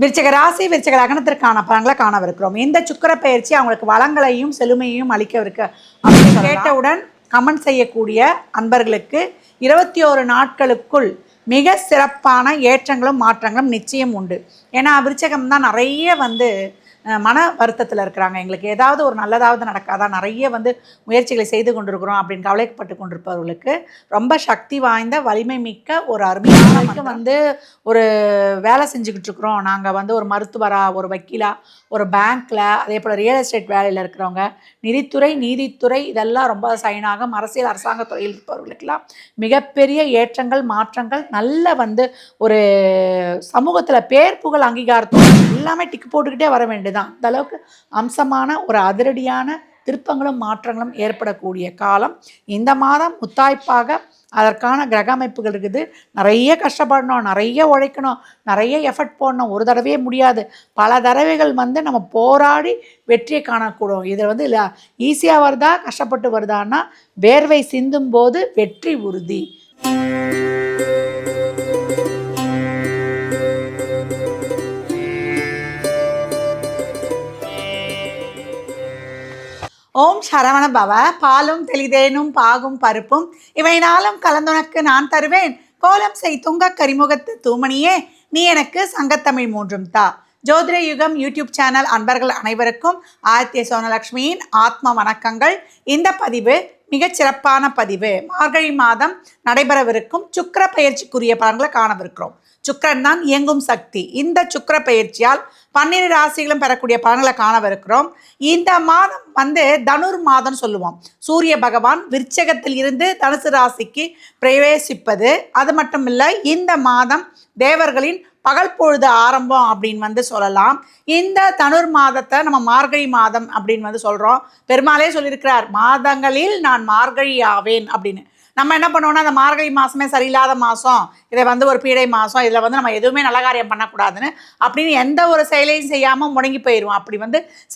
விருச்சிக ராசி விருச்சிக லக்னத்திற்கான பலன்களை காணவிருக்கிறோம். இந்த சுக்கிர பயிற்சி அவங்களுக்கு வளங்களையும் செழுமையையும் அளிக்கவிருக்கு அப்படின்னு கேட்டவுடன் கமெண்ட் செய்யக்கூடிய அன்பர்களுக்கு 21 நாட்களுக்குள் மிக சிறப்பான ஏற்றங்களும் மாற்றங்களும் நிச்சயம் உண்டு. ஏன்னா விருச்சிகம் தான் நிறைய மன வருத்தத்தில் இருக்கிறாங்க. எங்களுக்கு ஏதாவது ஒரு நல்லதாவது நடக்காதா, நிறைய முயற்சிகளை செய்து கொண்டிருக்கிறோம் அப்படின்னு கவலைப்பட்டு கொண்டிருப்பவர்களுக்கு ரொம்ப சக்தி வாய்ந்த வலிமை மிக்க ஒரு அருமையான ஒரு வேலை செஞ்சுக்கிட்டு இருக்கிறோம். நாங்கள் ஒரு மருத்துவரா, ஒரு வக்கீலா, ஒரு பேங்க்கில், அதே போல் ரியல் எஸ்டேட் வேலையில் இருக்கிறவங்க, நிதித்துறை, நீதித்துறை, இதெல்லாம் ரொம்ப சைனாகும். அரசியல் அரசாங்க துறையில் இருப்பவர்களுக்கெல்லாம் மிகப்பெரிய ஏற்றங்கள் மாற்றங்கள், நல்ல ஒரு சமூகத்தில் பேர் புகழ் அங்கீகாரத்தோடு எல்லாமே டிக்கு போட்டுக்கிட்டே வர வேண்டியது தான். அந்த அளவுக்கு அம்சமான ஒரு அதிரடியான திருப்பங்களும் மாற்றங்களும் ஏற்படக்கூடிய காலம் இந்த மாதம். முத்தாய்ப்பாக அதற்கான கிரக அமைப்புகள் இருக்குது. நிறைய கஷ்டப்படணும், நிறைய உழைக்கணும், நிறைய எஃபர்ட் போடணும். ஒரு தடவையே முடியாது, பல தடவைகள் நம்ம போராடி வெற்றியை காணக்கூடும். இதில் இல்லை ஈஸியாக வருதா கஷ்டப்பட்டு வருதான்னா வேர்வை சிந்தும் போது வெற்றி உறுதி. ஓம் சரவண பவ. பாலும் தெளிதேனும் பாகும் பருப்பும் இவை நாளும் கலந்துனக்கு நான் தருவேன். கோலம் செய் துங்க கரிமுகத்து தூமணியே நீ எனக்கு சங்கத்தமிழ் மூன்றும் தா. ஜோதிட யுகம் யூடியூப் சேனல் அன்பர்கள் அனைவருக்கும் ஆதித்ய சோனலட்சுமியின் ஆத்ம வணக்கங்கள். இந்த பதிவு மிகச் சிறப்பான பதிவு. மார்கழி மாதம் நடைபெறவிருக்கும் சுக்கிர பயிற்சிக்குரிய பலன்களை காணவிருக்கிறோம். சுக்கிரன் தான் இயங்கும் சக்தி. இந்த சுக்கிர பயிற்சியால் 12 ராசிகளும் பெறக்கூடிய பலன்களை காணவிருக்கிறோம். இந்த மாதம் தனுர் மாதம் சொல்லுவோம். சூரிய பகவான் விருச்சகத்தில் இருந்து தனுசு ராசிக்கு பிரவேசிப்பது. அது மட்டும் இல்லை, இந்த மாதம் தேவர்களின் பகல் பொழுது ஆரம்பம் அப்படின்னு சொல்லலாம். இந்த தனுர் மாதத்தை நம்ம மார்கழி மாதம் அப்படின்னு சொல்கிறோம். பெருமாளே சொல்லியிருக்கிறார், மாதங்களில் நான் மார்கழி ஆவேன் அப்படின்னு. நம்ம என்ன பண்ணுவோம்னா, அந்த மார்கழி மாதமே சரியில்லாத மாதம், இதை ஒரு பீடை மாதம், இதில் நம்ம எதுவுமே நல்ல காரியம் பண்ணக்கூடாதுன்னு அப்படின்னு எந்த ஒரு செயலையும் செய்யாமல் முடங்கி போயிடுவோம். அப்படி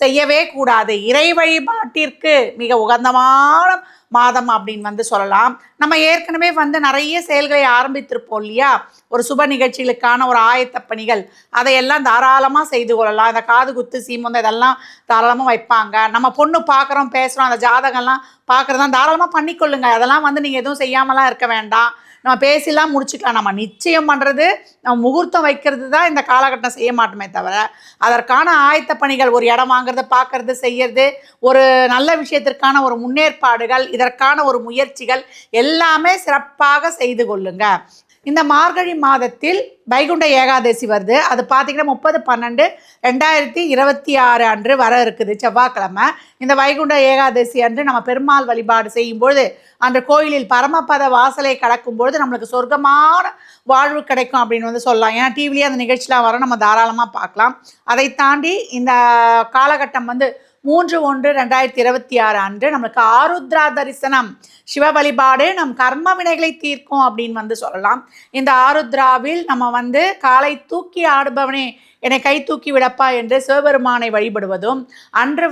செய்யவே கூடாது. இறை வழிபாட்டிற்கு மிக உகந்தமான மாதம் அப்படின்னு சொல்லலாம். நம்ம ஏற்கனவே நிறைய செயல்களை ஆரம்பித்திருப்போம் இல்லையா? ஒரு சுப நிகழ்ச்சிகளுக்கான ஒரு ஆயத்த பணிகள், அதையெல்லாம் தாராளமாக செய்து கொள்ளலாம். இந்த காது குத்து சீமந்தம் இதெல்லாம் தாராளமாக வைப்பாங்க. நம்ம பொண்ணு பார்க்குறோம் பேசுகிறோம், அந்த ஜாதகம்லாம் பார்க்குறதான் தாராளமாக பண்ணிக்கொள்ளுங்க. அதெல்லாம் நீங்கள் எதுவும் செய்யாமலாம் இருக்க வேண்டாம். நம்ம பேசிலாம் முடிச்சுக்கலாம். நம்ம நிச்சயம் பண்ணுறது, நம்ம முகூர்த்தம் வைக்கிறது தான் இந்த காலகட்டம் செய்ய மாட்டோமே தவிர, அதற்கான ஆயத்த பணிகள், ஒரு இடம் வாங்குறது, பார்க்கறது, செய்யறது, ஒரு நல்ல விஷயத்திற்கான ஒரு முன்னேற்பாடுகள், இதற்கான ஒரு முயற்சிகள் எல்லாமே சிறப்பாக செய்து கொள்ளுங்க. இந்த மார்கழி மாதத்தில் வைகுண்ட ஏகாதசி வருது. அது பார்த்திங்கன்னா 30/12/2026 அன்று வர இருக்குது, செவ்வாய்க்கிழமை. இந்த வைகுண்ட ஏகாதசி அன்று நம்ம பெருமாள் வழிபாடு செய்யும்பொழுது, அந்த கோயிலில் பரமபத வாசலை கடக்கும்பொழுது நம்மளுக்கு சொர்க்கமான வாழ்வு கிடைக்கும் அப்படின்னு சொல்லலாம். ஏன்னா டிவிலேயே அந்த நிகழ்ச்சிலாம் வர நம்ம தாராளமாக பார்க்கலாம். அதை தாண்டி இந்த காலகட்டம் 3/1/2026 அன்று நம்மளுக்கு ஆருத்ரா தரிசனம், சிவ வழிபாடு நம் கர்ம வினைகளை தீர்க்கும் அப்படின்னு சொல்லலாம். இந்த ஆருத்ராவில் நம்ம காலை தூக்கி ஆடுபவனே என்னை கை தூக்கி விடப்பா என்று சிவபெருமானை வழிபடுவதும், அன்று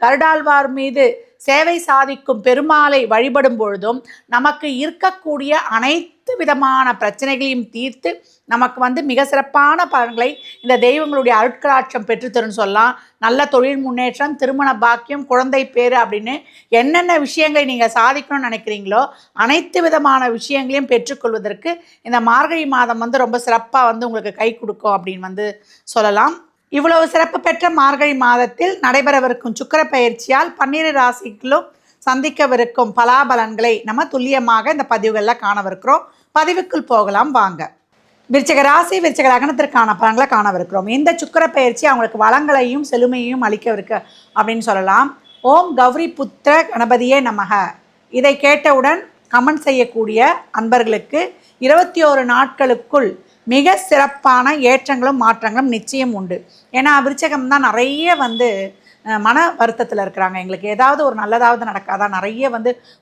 கருடாழ்வார் மீது சேவை சாதிக்கும் பெருமாளை வழிபடும் பொழுதும் நமக்கு இருக்கக்கூடிய அனைத்து விதமான பிரச்சனைகளையும் தீர்த்து நமக்கு மிக சிறப்பான பலன்களை இந்த தெய்வங்களுடைய அருட்கடாட்சம் பெற்றுத்தருன்னு சொல்லலாம். நல்ல தொழில் முன்னேற்றம், திருமண பாக்கியம், குழந்தை பேரு அப்படின்னு என்னென்ன விஷயங்களை நீங்கள் சாதிக்கணும்னு நினைக்கிறீங்களோ அனைத்து விதமான விஷயங்களையும் பெற்றுக்கொள்வதற்கு இந்த மார்கழி மாதம் ரொம்ப சிறப்பாக உங்களுக்கு கை கொடுக்கும் அப்படின்னு சொல்லலாம். இவ்வளவு சிறப்பு பெற்ற மார்கழி மாதத்தில் நடைபெறவிருக்கும் சுக்கிர பயிற்சியால் 12 ராசிகளும் சந்திக்கவிருக்கும் பலாபலன்களை நம்ம துல்லியமாக இந்த பதிவுகளில் காணவிருக்கிறோம். பதிவுக்குள் போகலாம் வாங்க. விருச்சிக ராசி விருச்சிக லக்னத்திற்கான பலன்களை காணவிருக்கிறோம். இந்த சுக்கிர பயிற்சி அவங்களுக்கு வளங்களையும் செழுமையையும் அளிக்கவிருக்கு அப்படின்னு சொல்லலாம். ஓம் கௌரி புத்திர கணபதியே நமக. இதை கேட்டவுடன் கமெண்ட் செய்யக்கூடிய அன்பர்களுக்கு 21 நாட்களுக்குள் மிக சிறப்பான ஏற்றங்களும் மாற்றங்களும் நிச்சயம் உண்டு. ஏன்னா விருச்சகம் தான் நிறைய மன வருத்தத்தில் இருக்கிறாங்க. எங்களுக்கு ஏதாவது ஒரு நல்லதாவது நடக்காதா, நிறைய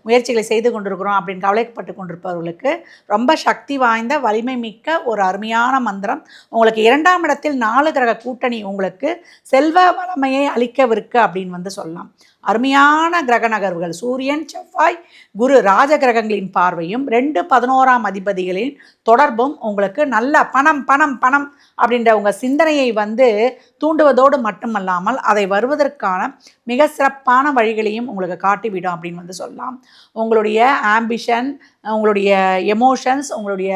முயற்சிகளை செய்து கொண்டிருக்கிறோம் அப்படின்னு கவலைப்பட்டு கொண்டிருப்பவர்களுக்கு ரொம்ப சக்தி வாய்ந்த வலிமை மிக்க ஒரு அருமையான மந்திரம். உங்களுக்கு 2ஆம் இடத்தில் 4 கிரக கூட்டணி உங்களுக்கு செல்வ வளமையை அளிக்கவிருக்கு அப்படின்னு சொல்லலாம். அருமையான கிரக நகர்வுகள் சூரியன், செவ்வாய், குரு ராஜ கிரகங்களின் பார்வையும் 2, 11ஆம் அதிபதிகளின் தொடர்பும் உங்களுக்கு நல்ல பணம் பணம் பணம் அப்படின்ற உங்கள் சிந்தனையை வந்து தூண்டுவதோடு மட்டுமல்லாமல் அதை வருவதற்கான மிக சிறப்பான வழிகளையும் உங்களுக்கு காட்டிவிடும் அப்படின்னு வந்து சொல்லலாம். உங்களுடைய ஆம்பிஷன், உங்களுடைய எமோஷன்ஸ், உங்களுடைய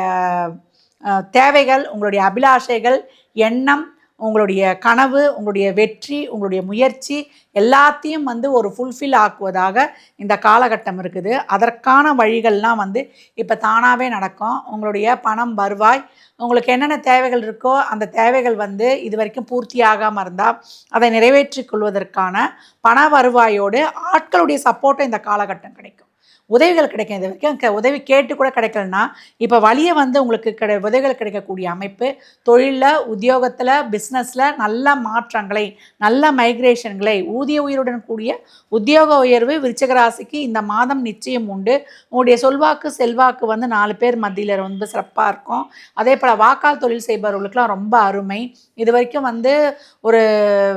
தேவைகள், உங்களுடைய அபிலாஷைகள், எண்ணம், உங்களுடைய கனவு, உங்களுடைய வெற்றி, உங்களுடைய முயற்சி எல்லாத்தையும் வந்து ஒரு ஃபுல்ஃபில் ஆக்குவதாக இந்த காலகட்டம் இருக்குது. அதற்கான வழிகள்லாம் வந்து இப்போ தானாகவே நடக்கும். உங்களுடைய பணம் வருவாய், உங்களுக்கு என்னென்ன தேவைகள் இருக்கோ அந்த தேவைகள் வந்து இது வரைக்கும் பூர்த்தியாகாமல் இருந்தால் அதை நிறைவேற்றிக் கொள்வதற்கான பண வருவாயோடு ஆட்களுடைய சப்போர்ட்டும் இந்த காலகட்டம் கிடைக்கும். உதவிகள் கிடைக்கும். இது வரைக்கும் உதவி கேட்டு கூட கிடைக்கலன்னா இப்போ வழியை வந்து உங்களுக்கு உதவிகள் கிடைக்கக்கூடிய அமைப்பு. தொழிலில், உத்தியோகத்தில், பிஸ்னஸில் நல்ல மாற்றங்களை, நல்ல மைக்ரேஷன்களை, ஊதிய உயருடன் கூடிய உத்தியோக உயர்வு விருச்சிக ராசிக்கு இந்த மாதம் நிச்சயம் உண்டு. உங்களுடைய சொல்வாக்கு செல்வாக்கு வந்து 4 பேர் மத்தியில் ரொம்ப சிறப்பாக இருக்கும். அதே போல் வாக்கால் தொழில் செய்பவர்களுக்கெல்லாம் ரொம்ப அருமை. இது வரைக்கும் வந்து ஒரு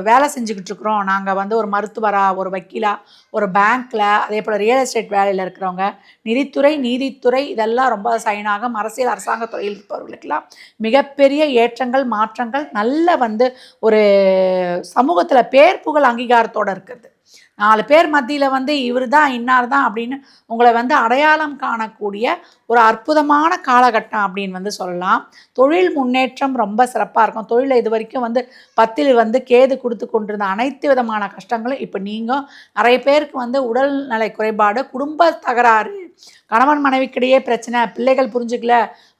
வேலை செஞ்சுக்கிட்டு இருக்கிறோம், நாங்கள் வந்து ஒரு மருத்துவரா, ஒரு வக்கீலா, ஒரு பேங்க்கில், அதே போல் ரியல் எஸ்டேட் வேலையில் இருக்கிறவங்க, நிதித்துறை, நீதித்துறை இதெல்லாம் ரொம்ப சைனாகும். அரசியல், அரசாங்க துறையில் இருப்பவர்களுக்கெல்லாம் மிகப்பெரிய ஏற்றங்கள், மாற்றங்கள், நல்ல வந்து ஒரு சமூகத்தில் பேர் புகழ் அங்கீகாரத்தோடு இருக்கிறது. 4 பேர் மத்தியில் வந்து இவர் தான் இன்னார் தான் அப்படின்னு உங்களை வந்து அடையாளம் காணக்கூடிய ஒரு அற்புதமான காலகட்டம் அப்படின்னு வந்து சொல்லலாம். தொழில் முன்னேற்றம் ரொம்ப சிறப்பாக இருக்கும். தொழிலில் இது வரைக்கும் வந்து 10ல் வந்து கேது கொடுத்து கொண்டிருந்த அனைத்து விதமான கஷ்டங்களும் இப்போ நீங்கள் நிறைய பேருக்கு வந்து உடல்நலை குறைபாடு, குடும்ப தகராறு, கணவன் மனைவிக்கிடையே பிரச்சனை, பிள்ளைகள் புரிஞ்சுக்கல,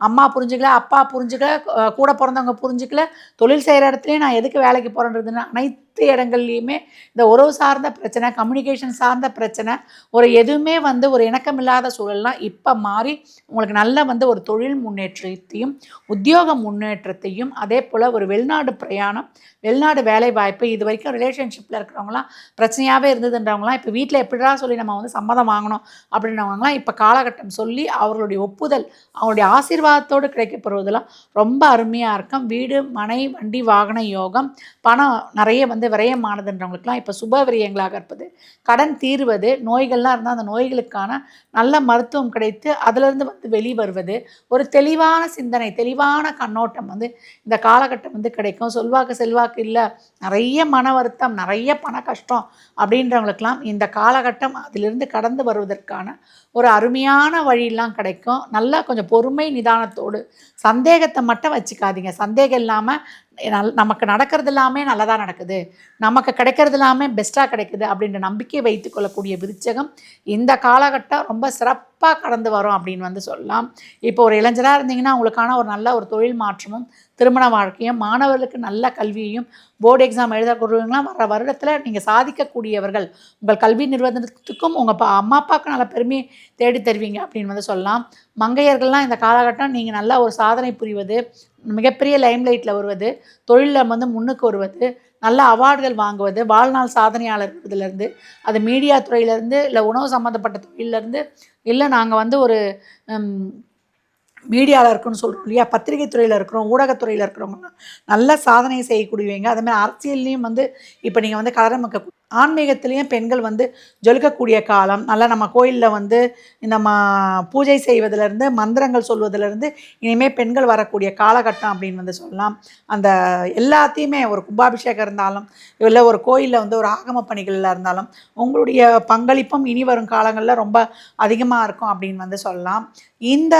அம்மா புரிஞ்சுக்கல, அப்பா புரிஞ்சுக்கல, கூட பிறந்தவங்க புரிஞ்சுக்கல, தொழில் செய்கிற இடத்துலையும் நான் எதுக்கு வேலைக்கு போகிறேன்றதுன்னு அனைத்து இடங்கள்லையுமே இந்த உறவு சார்ந்த பிரச்சனை, கம்யூனிகேஷன் சார்ந்த பிரச்சனை, ஒரு எதுவுமே வந்து ஒரு இணக்கமில்லாத சூழல்லாம் இப்போ மாறி உங்களுக்கு நல்ல வந்து ஒரு தொழில் முன்னேற்றத்தையும் உத்தியோக முன்னேற்றத்தையும், அதே போல் ஒரு வெளிநாடு பிரயாணம், வெளிநாடு வேலை வாய்ப்பு, இது வரைக்கும் ரிலேஷன்ஷிப்பில் இருக்கிறவங்களாம் பிரச்சனையாகவே இருந்ததுன்றவங்களாம் இப்போ வீட்டில் எப்படிடா சொல்லி நம்ம வந்து சம்மதம் வாங்கணும் அப்படின்றவங்களாம் இப்போ காலகட்டம் சொல்லி அவர்களுடைய ஒப்புதல், அவங்களுடைய ஆசீர்வாதத்தோடு கிடைக்கப்படுவதெல்லாம் ரொம்ப அருமையாக இருக்கும். வீடு, மனை, வண்டி, வாகன யோகம், பணம் நிறைய வந்து விரயமானதுன்றவங்களுக்குலாம் இப்போ சுப விரயங்களாக இருப்பது, கடன் தீர்வது, நோய்கள்லாம் இருந்தால் அந்த நோய்களுக்கான நல்ல மருத்துவம் கிடைத்து அதிலிருந்து வந்து வெளிவருவது, ஒரு தெளிவான சிந்தனை, தெளிவான கண்ணோட்டம் வந்து இந்த காலகட்டம் வந்து கிடைக்கும். சொல்வாக்கு செல்வாக்கு இல்லை, நிறைய மன வருத்தம், நிறைய பண கஷ்டம் அப்படின்றவங்களுக்கெல்லாம் இந்த காலகட்டம் அதிலிருந்து கடந்து வருவதற்கான ஒரு அருமையான வழியெல்லாம் கிடைக்கும். நல்லா கொஞ்சம் பொறுமை நிதானத்தோடு, சந்தேகத்தை மட்டும் வச்சுக்காதீங்க. சந்தேகம் இல்லாமல் நமக்கு நடக்கிறது எல்லாமே நல்லதாக நடக்குது, நமக்கு கிடைக்கிறது எல்லாமே பெஸ்ட்டாக கிடைக்குது அப்படின்ற நம்பிக்கை வைத்து கொள்ளக்கூடிய விருச்சகம் இந்த காலகட்டம் ரொம்ப சிறப்பாக கடந்து வரும் அப்படின்னு வந்து சொல்லலாம். இப்போ ஒரு இளைஞராக இருந்தீங்கன்னா உங்களுக்கான ஒரு நல்ல ஒரு தொழில் மாற்றமும், திருமண வாழ்க்கையும், மாணவர்களுக்கு நல்ல கல்வியையும், போர்டு எக்ஸாம் எழுதக்கூடியவங்களாம் வர வருடத்தில் நீங்கள் சாதிக்கக்கூடியவர்கள். உங்கள் கல்வி நிறுவனத்துக்கும் உங்கள் அம்மா அப்பாவுக்கும் நல்ல பெருமையை தேடி தருவீங்க அப்படின்னு வந்து சொல்லலாம். மங்கையர்கள்லாம் இந்த காலகட்டம் நீங்கள் நல்ல ஒரு சாதனை புரிவது, மிகப்பெரிய லைம்லைட்டில் வருவது, தொழிலில் வந்து முன்னுக்கு வருவது, நல்ல அவார்டுகள் வாங்குவது, வாழ்நாள் சாதனையாளர் இதிலேருந்து, அது மீடியா துறையிலேருந்து, இல்லை உணவு சம்மந்தப்பட்ட தொழிலேருந்து, இல்லை நாங்கள் வந்து ஒரு மீடியாவில் இருக்குன்னு சொல்கிறோம் இல்லையா, பத்திரிகை துறையில் இருக்கிறோம், ஊடகத்துறையில் இருக்கிறவங்கலாம் நல்ல சாதனை செய்யக்கூடியவங்க. அதேமாதிரி அரசியல்லையும் வந்து இப்போ நீங்கள் வந்து கலரமக்க, ஆன்மீகத்திலையும் பெண்கள் வந்து ஜொலிக்கக்கூடிய காலம். நல்லா நம்ம கோயிலில் வந்து இந்த பூஜை செய்வதிலேருந்து, மந்திரங்கள் சொல்வதிலேருந்து இனிமேல் பெண்கள் வரக்கூடிய காலகட்டம் அப்படின்னு வந்து சொல்லலாம். அந்த எல்லாத்தையுமே ஒரு கும்பாபிஷேகம் இருந்தாலும், இல்லை ஒரு கோயிலில் வந்து ஒரு ஆகம பணிகளில் இருந்தாலும் உங்களுடைய பங்களிப்பும் இனி வரும் காலங்களில் ரொம்ப அதிகமாக இருக்கும் அப்படின்னு வந்து சொல்லலாம். இந்த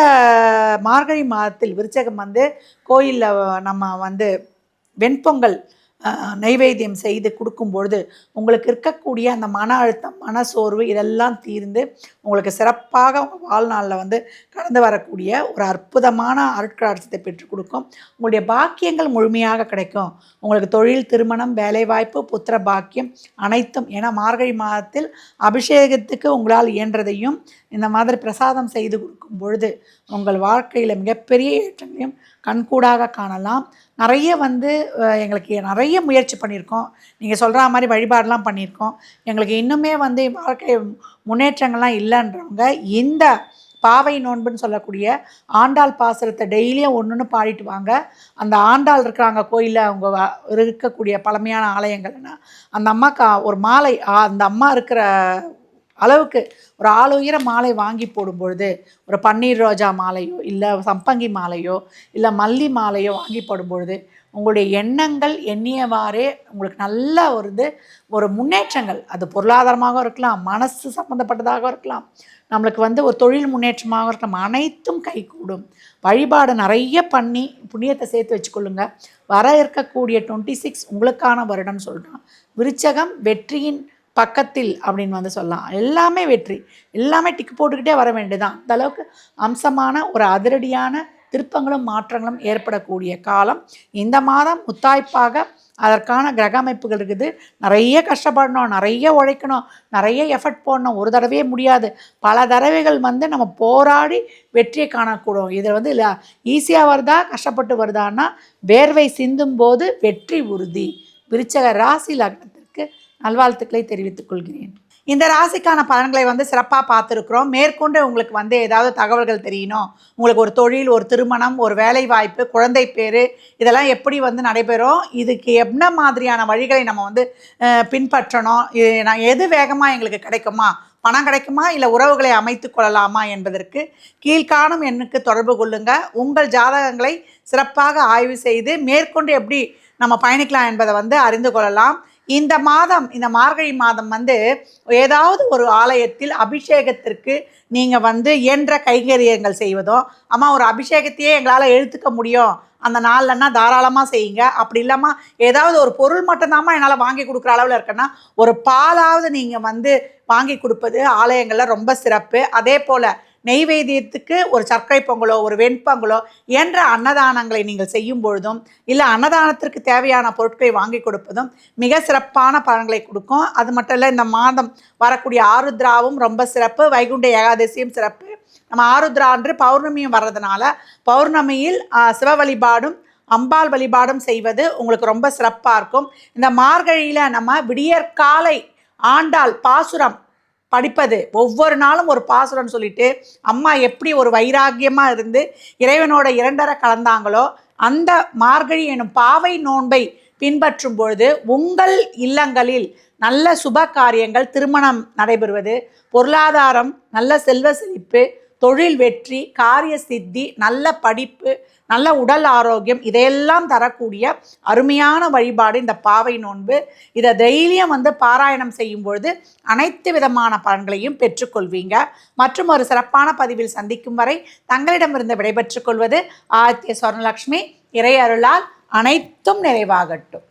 மார்கழி மாதத்தில் விருச்சகம் வந்து கோயிலில் நம்ம வந்து வெண்பொங்கல் நைவேத்தியம் செய்து கொடுக்கும்பொழுது உங்களுக்கு இருக்கக்கூடிய அந்த மன அழுத்தம், மனசோர்வு இதெல்லாம் தீர்ந்து உங்களுக்கு சிறப்பாக உங்கள் வாழ்நாளில் வந்து கடந்து வரக்கூடிய ஒரு அற்புதமான அருட்கடாட்சத்தை பெற்றுக் கொடுக்கும். உங்களுடைய பாக்கியங்கள் முழுமையாக கிடைக்கும். உங்களுக்கு தொழில், திருமணம், வேலைவாய்ப்பு, புத்திர பாக்கியம் அனைத்தும். ஏன்னா மார்கழி மாதத்தில் அபிஷேகத்துக்கு உங்களால் இயன்றதையும் இந்த மாதிரி பிரசாதம் செய்து கொடுக்கும் பொழுது உங்கள் வாழ்க்கையில் மிகப்பெரிய ஏற்றங்களையும் கண்கூடாக காணலாம். நிறைய வந்து எங்களுக்கு நிறைய முயற்சி பண்ணியிருக்கோம், நீங்கள் சொல்கிற மாதிரி வழிபாடெலாம் பண்ணியிருக்கோம், எங்களுக்கு இன்னுமே வந்து வாழ்க்கை முன்னேற்றங்கள்லாம் இல்லைன்றவங்க இந்த பாவை நோன்புன்னு சொல்லக்கூடிய ஆண்டாள் பாசுரத்தை டெய்லியும் ஒன்று பாடிட்டு வாங்க. அந்த ஆண்டாள் இருக்கிறாங்க கோயிலில், அவங்க இருக்கக்கூடிய பழமையான ஆலயங்கள்னா அந்த அம்மாவுக்கு ஒரு மாலை, அந்த அம்மா இருக்கிற அளவுக்கு ஒரு ஆளுயர மாலை வாங்கி போடும்பொழுது, ஒரு பன்னீர் ரோஜா மாலையோ இல்லை சம்பங்கி மாலையோ இல்லை மல்லி மாலையோ வாங்கி போடும்பொழுது உங்களுடைய எண்ணங்கள் எண்ணியவாறே உங்களுக்கு நல்ல ஒரு முன்னேற்றங்கள், அது பொருளாதாரமாக இருக்கலாம், மனசு சம்மந்தப்பட்டதாக இருக்கலாம், நம்மளுக்கு ஒரு தொழில் முன்னேற்றமாக இருக்கலாம், அனைத்தும் கைகூடும். வழிபாடு நிறைய பண்ணி புண்ணியத்தை சேர்த்து வச்சுக்கொள்ளுங்க. வர இருக்கக்கூடிய 26 உங்களுக்கான வருடம்னு சொல்கிறான். விருச்சகம் வெற்றியின் பக்கத்தில் அப்படின்னு சொல்லலாம். எல்லாமே வெற்றி, எல்லாமே டிக்கு போட்டுக்கிட்டே வர வேண்டியதான். அந்த அளவுக்கு அம்சமான ஒரு அதிரடியான திருப்பங்களும் மாற்றங்களும் ஏற்படக்கூடிய காலம் இந்த மாதம். முத்தாய்ப்பாக அதற்கான கிரக அமைப்புகள் இருக்குது. நிறைய கஷ்டப்படணும், நிறைய உழைக்கணும், நிறைய எஃபர்ட் போடணும். ஒரு தடவையே முடியாது, பல தடவைகள் நம்ம போராடி வெற்றியை காணக்கூடும். இதில் இல்லை ஈஸியாக வருதா கஷ்டப்பட்டு வருதான்னா வேர்வை சிந்தும் போது வெற்றி உறுதி. விருச்சக ராசி லக்னத்திற்கு நல்வாழ்த்துக்களை தெரிவித்துக் கொள்கிறேன். இந்த ராசிக்கான பலன்களை சிறப்பாக பார்த்துருக்குறோம். மேற்கொண்டு உங்களுக்கு ஏதாவது தகவல்கள் தெரியணும், உங்களுக்கு ஒரு தொழில், ஒரு திருமணம், ஒரு வேலை வாய்ப்பு, குழந்தை பேர், இதெல்லாம் எப்படி நடைபெறும், இதுக்கு என்ன மாதிரியான வழிகளை நம்ம பின்பற்றணும், நான் எது வேகமாக எங்களுக்கு கிடைக்குமா, பணம் கிடைக்குமா, இல்லை உறவுகளை அமைத்து கொள்ளலாமா என்பதற்கு கீழ்காணும் எண்ணுக்கு தொடர்பு கொள்ளுங்க. உங்கள் ஜாதகங்களை சிறப்பாக ஆய்வு செய்து மேற்கொண்டு எப்படி நம்ம பயணிக்கலாம் என்பதை அறிந்து கொள்ளலாம். இந்த மாதம், இந்த மார்கழி மாதம் ஏதாவது ஒரு ஆலயத்தில் அபிஷேகத்திற்கு நீங்கள் இயன்ற கைங்கரியங்கள் செய்வதோ, அம்மா ஒரு அபிஷேகத்தையே எங்களால் எழுத்துக்க முடியும் அந்த நாள்லன்னா தாராளமாக செய்யுங்க. அப்படி இல்லாமல் ஏதாவது ஒரு பொருள் மட்டும்தாம்மா என்னால் வாங்கி கொடுக்குற அளவில் இருக்குன்னா ஒரு பாலாவது நீங்கள் வாங்கி கொடுப்பது ஆலயங்களில் ரொம்ப சிறப்பு. அதே போல் நெய்வேத்தியத்துக்கு ஒரு சர்க்கரை பொங்கலோ ஒரு வெண்பொங்கலோ என்ற அன்னதானங்களை நீங்கள் செய்யும் பொழுதும், இல்லை அன்னதானத்திற்கு தேவையான பொருட்களை வாங்கி கொடுப்பதும் மிக சிறப்பான பலன்களை கொடுக்கும். அது மட்டும் இல்லை, இந்த மாதம் வரக்கூடிய ஆருத்ராவும் ரொம்ப சிறப்பு, வைகுண்ட ஏகாதசியும் சிறப்பு. நம்ம ஆருத்ரா அன்று பௌர்ணமியும் வர்றதுனால பௌர்ணமியில் சிவ வழிபாடும் அம்பாள் வழிபாடும் செய்வது உங்களுக்கு ரொம்ப சிறப்பாக இருக்கும். இந்த மார்கழியில் நம்ம விடியற்காலை ஆண்டாள் பாசுரம் படிப்பது, ஒவ்வொரு நாளும் ஒரு பாசுரம் சொல்லிட்டு அம்மா எப்படி ஒரு வைராக்கியமாக இருந்து இறைவனோட இரண்டரை கலந்தாங்களோ அந்த மார்கழி எனும் பாவை நோன்பை பின்பற்றும் பொழுது உங்கள் இல்லங்களில் நல்ல சுப காரியங்கள், திருமணம் நடைபெறுவது, பொருளாதாரம், நல்ல செல்வ செழிப்பு, தொழில் வெற்றி, காரிய சித்தி, நல்ல படிப்பு, நல்ல உடல் ஆரோக்கியம், இதையெல்லாம் தரக்கூடிய அருமையான வழிபாடு இந்த பாவை நோன்பு. இதை தைரியம் பாராயணம் செய்யும் பொழுது அனைத்து விதமான பலன்களையும் பெற்றுக்கொள்வீங்க. மற்றும் ஒரு சிறப்பான பதிவில் சந்திக்கும் வரை தங்களிடமிருந்து விடைபெற்றுக் கொள்வது ஆதித்ய சொர்ணலக்ஷ்மி. இறை அருளால் அனைத்தும் நிறைவாகட்டும்.